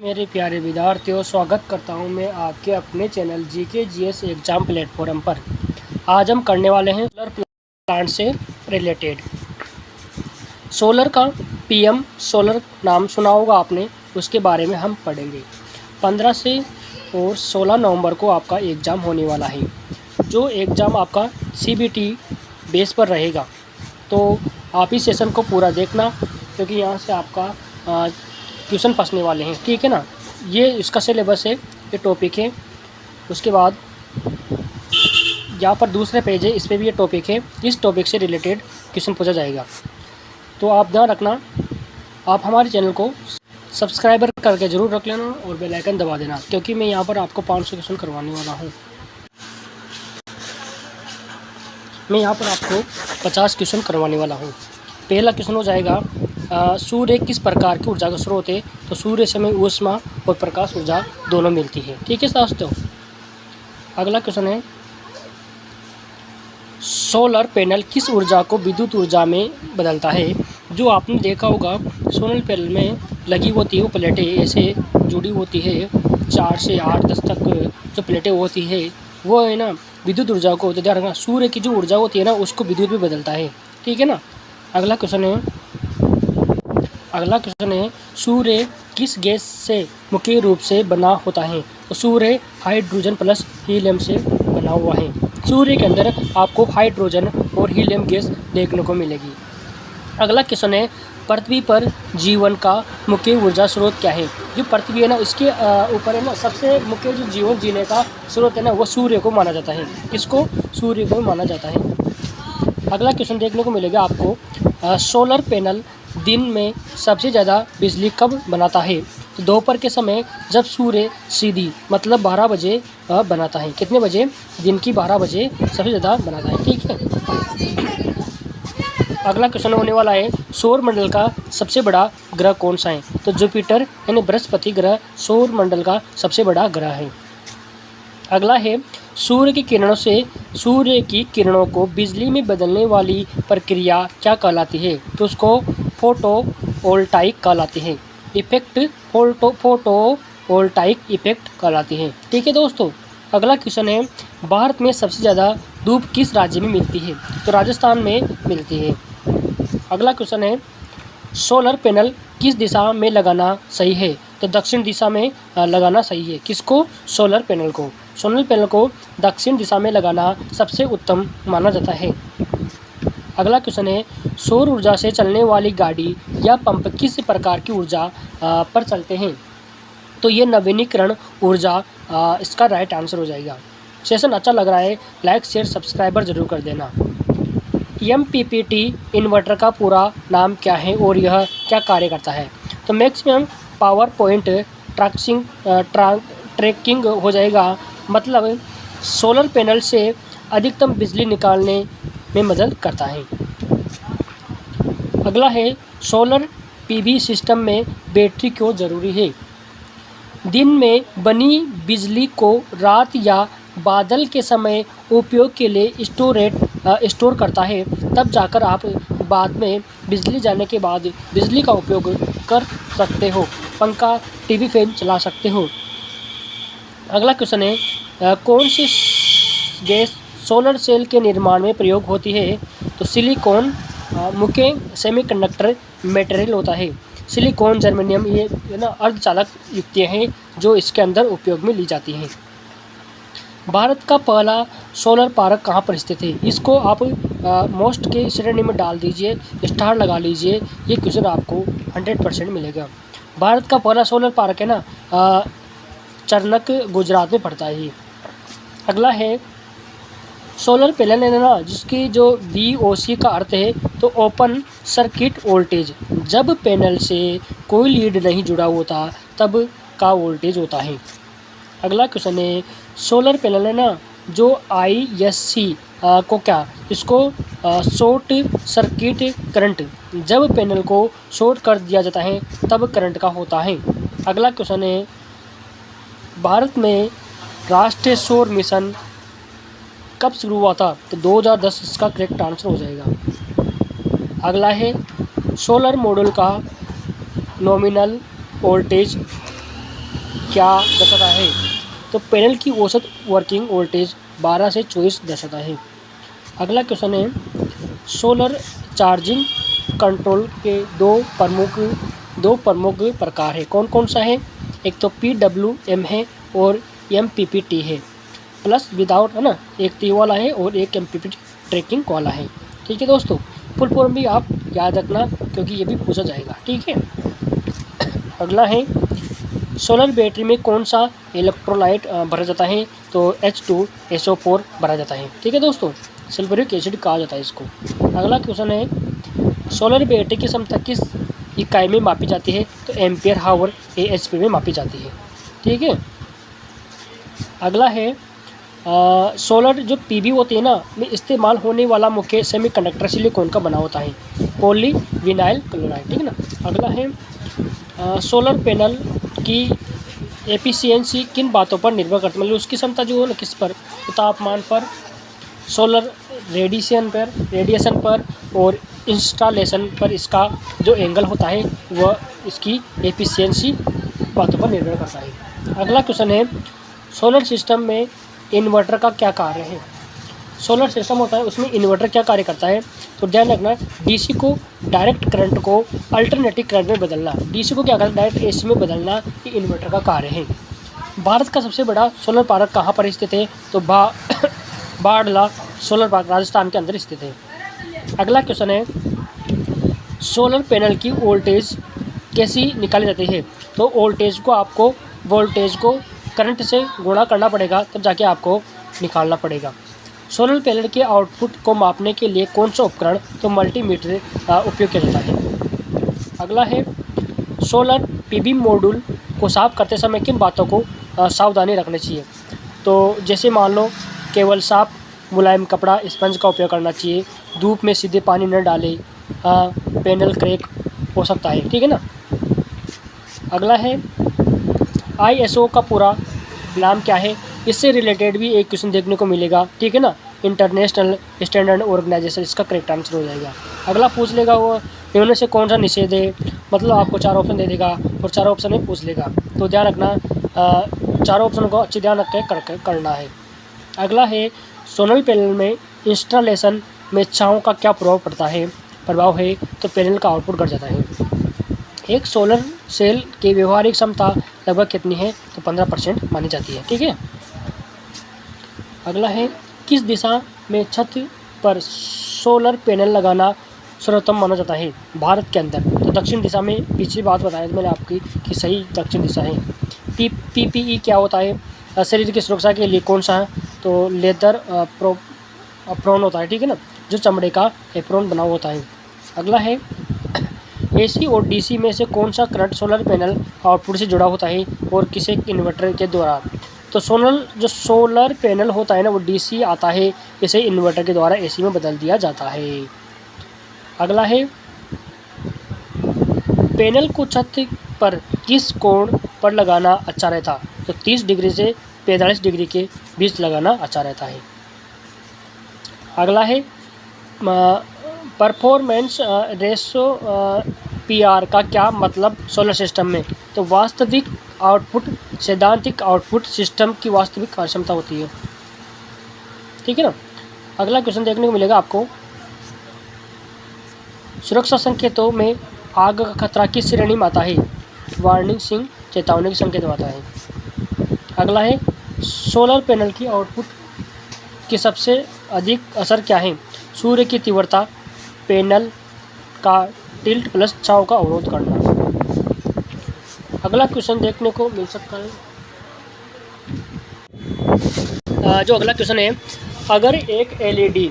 मेरे प्यारे विद्यार्थियों, स्वागत करता हूं मैं आपके अपने channel GK GS exam platform पर। आज हम करने वाले हैं सोलर प्लांट से रिलेटेड। सोलर का पीएम सोलर नाम सुना होगा आपने, उसके बारे में हम पढ़ेंगे। 15 से और 16 नवंबर को आपका एग्ज़ाम होने वाला है। जो एग्ज़ाम आपका सीबीटी बेस पर रहेगा, तो आप इस सेशन को पूरा देखना, क्योंकि यहाँ से आपका क्वेश्चन फंसने वाले हैं। ठीक है ना। ये इसका सिलेबस है, ये टॉपिक है। उसके बाद यहाँ पर दूसरे पेज है, इस पर भी ये टॉपिक है। इस टॉपिक से रिलेटेड क्वेश्चन पूछा जाएगा, तो आप ध्यान रखना। आप हमारे चैनल को सब्सक्राइबर करके ज़रूर रख लेना और बेल आइकन दबा देना, क्योंकि मैं यहाँ पर आपको 500 क्वेश्चन करवाने वाला हूँ। मैं यहाँ पर आपको 50 क्वेश्चन करवाने वाला हूँ। पहला क्वेश्चन हो जाएगा, सूर्य किस प्रकार की ऊर्जा का स्रोत है? तो सूर्य से हमें ऊष्मा और प्रकाश ऊर्जा दोनों मिलती है। ठीक है दोस्तों। अगला क्वेश्चन है, सोलर पैनल किस ऊर्जा को विद्युत ऊर्जा में बदलता है? जो आपने देखा होगा, सोलर पैनल में लगी होती है वो प्लेटें ऐसे जुड़ी होती है, 4 से 8 10 तक जो प्लेटें होती है, वो है ना विद्युत ऊर्जा को, तो ध्यान रखना, सूर्य की जो ऊर्जा होती है ना, उसको विद्युत में बदलता है। ठीक है ना। अगला क्वेश्चन है, सूर्य किस गैस से मुख्य रूप से बना होता है? तो सूर्य हाइड्रोजन प्लस हीलियम से बना हुआ है। सूर्य के अंदर आपको हाइड्रोजन और हीलियम गैस देखने को मिलेगी। अगला क्वेश्चन है, पृथ्वी पर जीवन का मुख्य ऊर्जा स्रोत क्या है? जो पृथ्वी है ना, इसके ऊपर है ना, सबसे मुख्य जो जीवन जीने का स्रोत है ना, वो सूर्य को माना जाता है। किसको? सूर्य को माना जाता है। अगला क्वेश्चन देखने को मिलेगा आपको, सोलर पैनल दिन में सबसे ज़्यादा बिजली कब बनाता है? तो दोपहर के समय, जब सूर्य सीधी मतलब 12 बजे बनाता है। कितने बजे? दिन की 12 बजे सबसे ज़्यादा बनाता है। ठीक है। अगला क्वेश्चन होने वाला है, सौर मंडल का सबसे बड़ा ग्रह कौन सा है? तो जुपिटर यानी बृहस्पति ग्रह सौर मंडल का सबसे बड़ा ग्रह है। अगला है, सूर्य की किरणों को बिजली में बदलने वाली प्रक्रिया क्या कहलाती है? तो उसको फोटोवोल्टाइक कहलाती है। इफेक्ट फोटोवोल्टाइक इफेक्ट कहलाती है। ठीक है दोस्तों। अगला क्वेश्चन है, भारत में सबसे ज़्यादा धूप किस राज्य में मिलती है? तो राजस्थान में मिलती है। अगला क्वेश्चन है, सोलर पैनल किस दिशा में लगाना सही है? तो दक्षिण दिशा में लगाना सही है। किसको? सोलर पैनल को। सोलर पैनल को दक्षिण दिशा में लगाना सबसे उत्तम माना जाता है। अगला क्वेश्चन है, सौर ऊर्जा से चलने वाली गाड़ी या पंप किस प्रकार की ऊर्जा पर चलते हैं? तो ये नवीनीकरण ऊर्जा इसका राइट आंसर हो जाएगा। सेशन अच्छा लग रहा है, लाइक शेयर सब्सक्राइबर जरूर कर देना। MPPT इन्वर्टर का पूरा नाम क्या है और यह क्या कार्य करता है? तो मैक्सिमम पावर पॉइंट ट्रैकिंग हो जाएगा, मतलब सोलर पैनल से अधिकतम बिजली निकालने में मदद करता है। अगला है, सोलर PV सिस्टम में बैटरी क्यों ज़रूरी है? दिन में बनी बिजली को रात या बादल के समय उपयोग के लिए स्टोर करता है, तब जाकर आप बाद में बिजली जाने के बाद बिजली का उपयोग कर सकते हो, पंखा टीवी फैन चला सकते हो। अगला क्वेश्चन है, कौन सी गैस सोलर सेल के निर्माण में प्रयोग होती है? तो सिलिकॉन मुख्य सेमीकंडक्टर मटेरियल होता है। सिलिकॉन, जर्मेनियम, ये ना अर्धचालक युक्तियाँ हैं जो इसके अंदर उपयोग में ली जाती हैं। भारत का पहला सोलर पार्क कहाँ पर स्थित है? इसको आप मोस्ट के श्रेणी में डाल दीजिए, स्टार लगा लीजिए, ये क्वेश्चन आपको 100% मिलेगा। भारत का पहला सोलर पार्क है ना, चरनक गुजरात में पड़ता है। अगला है, सोलर पैनल है ना, जिसकी जो VOC का अर्थ है तो ओपन सर्किट वोल्टेज, जब पैनल से कोई लीड नहीं जुड़ा होता तब का वोल्टेज होता है। अगला क्वेश्चन है, सोलर पैनल है ना, जो ISC को क्या, इसको शॉर्ट सर्किट करंट, जब पैनल को शॉर्ट कर दिया जाता है तब करंट का होता है। अगला क्वेश्चन है, भारत में राष्ट्रीय सौर मिशन कब शुरू हुआ था? तो 2010 इसका करेक्ट आंसर हो जाएगा। अगला है, सोलर मॉड्यूल का नॉमिनल वोल्टेज क्या दर्शाता है? तो पैनल की औसत वर्किंग वोल्टेज 12 से 24 दर्शाता है। अगला क्वेश्चन है, सोलर चार्जिंग कंट्रोल के दो प्रमुख प्रकार है, कौन कौन सा है? एक तो PWM है और MPPT है, प्लस विदाउट है ना, एक टी वाला है और एक MPPT ट्रैकिंग वाला है। ठीक है दोस्तों, फुल फॉर्म भी आप याद रखना क्योंकि ये भी पूछा जाएगा। ठीक है, अगला है, सोलर बैटरी में कौन सा इलेक्ट्रोलाइट भरा जाता है? तो H2SO4 भरा जाता है। ठीक है दोस्तों, सल्फ्यूरिक एसिड कहा जाता है इसको। अगला क्वेश्चन है, सोलर बैटरी की क्षमता किस इकाई में मापी जाती है? तो एम्पियर हावर AHP में मापी जाती है। ठीक है, अगला है, सोलर जो PV होती है ना में इस्तेमाल होने वाला मुख्य सेमीकंडक्टर सिलिकॉन का बना होता है, पॉलीविनाइल क्लोराइड। ठीक है ना। अगला है, सोलर पैनल की एफिशिएंसी किन बातों पर निर्भर करती है? मतलब उसकी क्षमता जो है ना किस पर? तो तापमान पर, सोलर रेडिएशन पर और इंस्टॉलेशन पर इसका जो एंगल होता है वह इसकी एफिशिएंसी बातों पर निर्भर करता है। अगला क्वेश्चन है, सोलर सिस्टम में इन्वर्टर का क्या कार्य है? सोलर सिस्टम होता है उसमें इन्वर्टर क्या कार्य करता है? तो ध्यान रखना, डीसी को डायरेक्ट करंट को अल्टरनेटिव करंट में बदलना, डीसी को क्या करना डायरेक्ट एसी में बदलना, ये इन्वर्टर का कार्य है। भारत का सबसे बड़ा सोलर पार्क कहाँ पर स्थित है? तो बाड़ला सोलर पार्क राजस्थान के अंदर स्थित है। अगला क्वेश्चन है, सोलर पैनल की वोल्टेज कैसी निकाली जाती है? तो वोल्टेज को करंट से गुणा करना पड़ेगा, तब जाके आपको निकालना पड़ेगा। सोलर पैनल के आउटपुट को मापने के लिए कौन सा उपकरण? तो मल्टीमीटर उपयोग किया जाता है। अगला है, सोलर PV मॉड्यूल को साफ करते समय किन बातों को सावधानी रखनी चाहिए? तो जैसे मान लो, केवल साफ मुलायम कपड़ा स्पंज का उपयोग करना चाहिए, धूप में सीधे पानी न डालें, पैनल क्रैक हो सकता है। ठीक है ना। अगला है, ISO का पूरा नाम क्या है? इससे रिलेटेड भी एक क्वेश्चन देखने को मिलेगा। ठीक है ना, इंटरनेशनल स्टैंडर्ड ऑर्गेनाइजेशन इसका करेक्ट आंसर हो जाएगा। अगला पूछ लेगा वो इनमें से कौन सा निषेध है, मतलब आपको 4 ऑप्शन दे देगा और 4 ऑप्शन में पूछ लेगा, तो ध्यान रखना, 4 ऑप्शन को अच्छी ध्यान रख के करना है। अगला है, सोलर पैनल में इंस्टॉलेशन में छांव का क्या प्रभाव है? तो पैनल का आउटपुट घट जाता है। एक सोलर सेल की व्यवहारिक क्षमता लगभग कितनी है? तो 15% मानी जाती है। ठीक है। अगला है, किस दिशा में छत पर सोलर पैनल लगाना सर्वोत्तम माना जाता है भारत के अंदर? तो दक्षिण दिशा में। पिछली बात बताया मैंने आपकी कि सही दक्षिण दिशा है। PPE क्या होता है? शरीर की सुरक्षा के लिए कौन सा है? तो लेदर अप्रोन होता है। ठीक है ना, जो चमड़े का एप्रोन बना होता है। अगला है, AC और DC में से कौन सा करंट सोलर पैनल आउटपुट से जुड़ा होता है और किसे इन्वर्टर के द्वारा? तो सोलर पैनल होता है ना वो DC आता है, इसे इन्वर्टर के द्वारा AC में बदल दिया जाता है। अगला है, पैनल को छत पर किस कोण पर लगाना अच्छा रहता? तो 30 डिग्री से 45 डिग्री के बीच लगाना अच्छा रहता है। अगला है, परफॉर्मेंस रेशो PR का क्या मतलब सोलर सिस्टम में? तो वास्तविक आउटपुट सैद्धांतिक आउटपुट सिस्टम की वास्तविक कार्यक्षमता होती है। ठीक है ना। अगला क्वेश्चन देखने को मिलेगा आपको, सुरक्षा संकेतों में आग का खतरा किस श्रेणी में आता है? वार्निंग सिंह चेतावनी के संकेत में आता है। अगला है, सोलर पैनल की आउटपुट की सबसे अधिक असर क्या है? सूर्य की तीव्रता, पैनल का टिल्ट प्लस छांव का अवरोध करना। अगला क्वेश्चन देखने को मिल सकता है, जो अगला क्वेश्चन है, अगर एक LED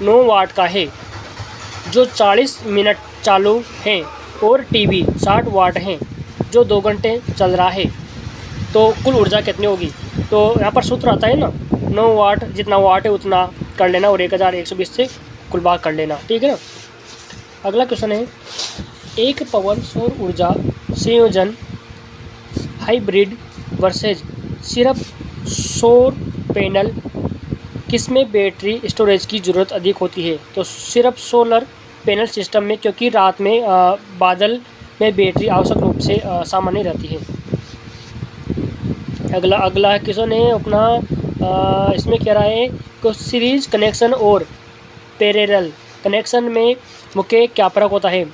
9 वाट का है जो 40 मिनट चालू है और टीवी 60 वाट है जो 2 घंटे चल रहा है, तो कुल ऊर्जा कितनी होगी? तो यहाँ पर सूत्र आता है ना, 9 वाट जितना वाट है उतना कर लेना और 1120 से कुल भाग कर लेना। ठीक है ना। अगला क्वेश्चन है, एक पवन सौर ऊर्जा संयोजन हाइब्रिड वर्सेज सिर्फ सौर पैनल किसमें बैटरी स्टोरेज की ज़रूरत अधिक होती है? तो सिर्फ सोलर पैनल सिस्टम में, क्योंकि रात में बादल में बैटरी आवश्यक रूप से सामान्य रहती है। अगला अगला क्वेश्चन है अपना, इसमें कह रहा है कि सीरीज कनेक्शन और पैरेलल कनेक्शन में मुख्य क्या फ़र्क होता है?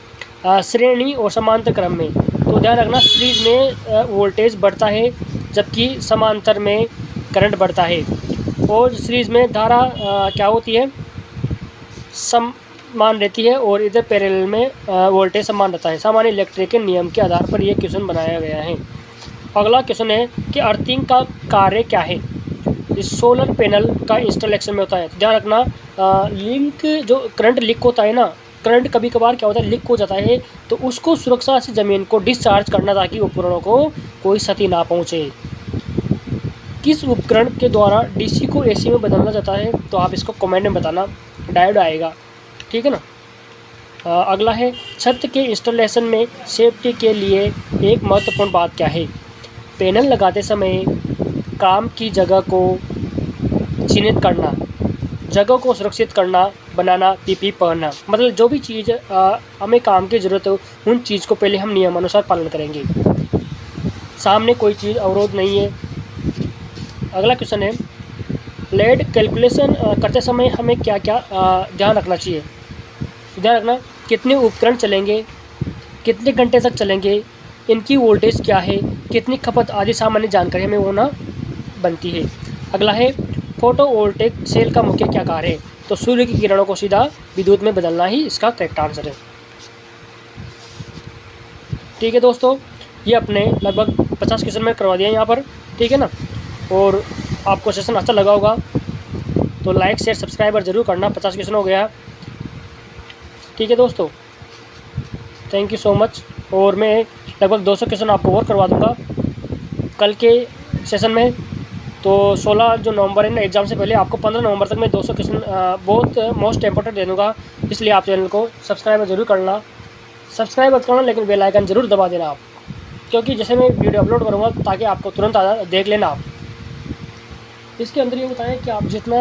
श्रेणी और समांतर क्रम में। तो ध्यान रखना, सीरीज में वोल्टेज बढ़ता है जबकि समांतर में करंट बढ़ता है। और सीरीज में धारा क्या होती है? समान रहती है, और इधर पैरेलल में वोल्टेज समान रहता है। सामान्य इलेक्ट्रिक के नियम के आधार पर यह क्वेश्चन बनाया गया है। अगला क्वेश्चन है कि अर्थिंग का कार्य क्या है? इस सोलर पैनल का इंस्टॉलेशन में होता है। तो ध्यान रखना, लिंक जो करंट लीक होता है ना, करंट कभी कभार क्या होता है, लीक हो जाता है, तो उसको सुरक्षा से ज़मीन को डिस्चार्ज करना ताकि उपकरणों को कोई क्षति ना पहुँचे। किस उपकरण के द्वारा डीसी को एसी में बदलना जाता है? तो आप इसको कमेंट में बताना, डायोड आएगा, ठीक है ना। अगला है, छत के इंस्टॉलेशन में सेफ्टी के लिए एक महत्वपूर्ण बात क्या है? पैनल लगाते समय काम की जगह को चिन्हित करना, जगह को सुरक्षित करना, बनाना, पीपी पहनना। मतलब जो भी चीज़ हमें काम की ज़रूरत हो, उन चीज़ को पहले हम नियमानुसार पालन करेंगे। सामने कोई चीज़ अवरोध नहीं है। अगला क्वेश्चन है, लेड कैलकुलेशन करते समय हमें क्या क्या ध्यान रखना चाहिए? ध्यान रखना, कितने उपकरण चलेंगे, कितने घंटे तक चलेंगे, इनकी वोल्टेज क्या है, कितनी खपत आदि सामान्य जानकारी हमें होना बनती है। अगला है, फोटोवोल्टेइक सेल का मुख्य क्या कार्य है? तो सूर्य की किरणों को सीधा विद्युत में बदलना ही इसका करेक्ट आंसर है। ठीक है दोस्तों, ये अपने लगभग 50 क्वेश्चन में करवा दिया यहाँ पर, ठीक है ना। और आपको सेशन अच्छा लगा होगा तो लाइक शेयर सब्सक्राइबर ज़रूर करना। 50 क्वेश्चन हो गया, ठीक है दोस्तों, थैंक यू सो मच। और मैं लगभग 200 क्वेश्चन आपको और करवा दूँगा कल के सेशन में। तो 16 जो नवंबर है ना, एग्ज़ाम से पहले आपको 15 नवंबर तक मैं 200 क्वेश्चन बहुत मोस्ट इंपॉर्टेंट दे दूँगा। इसलिए आप चैनल को सब्सक्राइब ज़रूर करना, सब्सक्राइब मत करना लेकिन बेल आइकन ज़रूर दबा देना आप, क्योंकि जैसे मैं वीडियो अपलोड करूँगा ताकि आपको तुरंत देख लेना आप। इसके अंदर ये बताएं कि आप जितना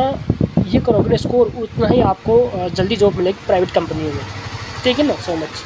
ये करोगे स्कोर, उतना ही आपको जल्दी जॉब मिलेगी प्राइवेट कंपनियों में, ठीक है ना। So much.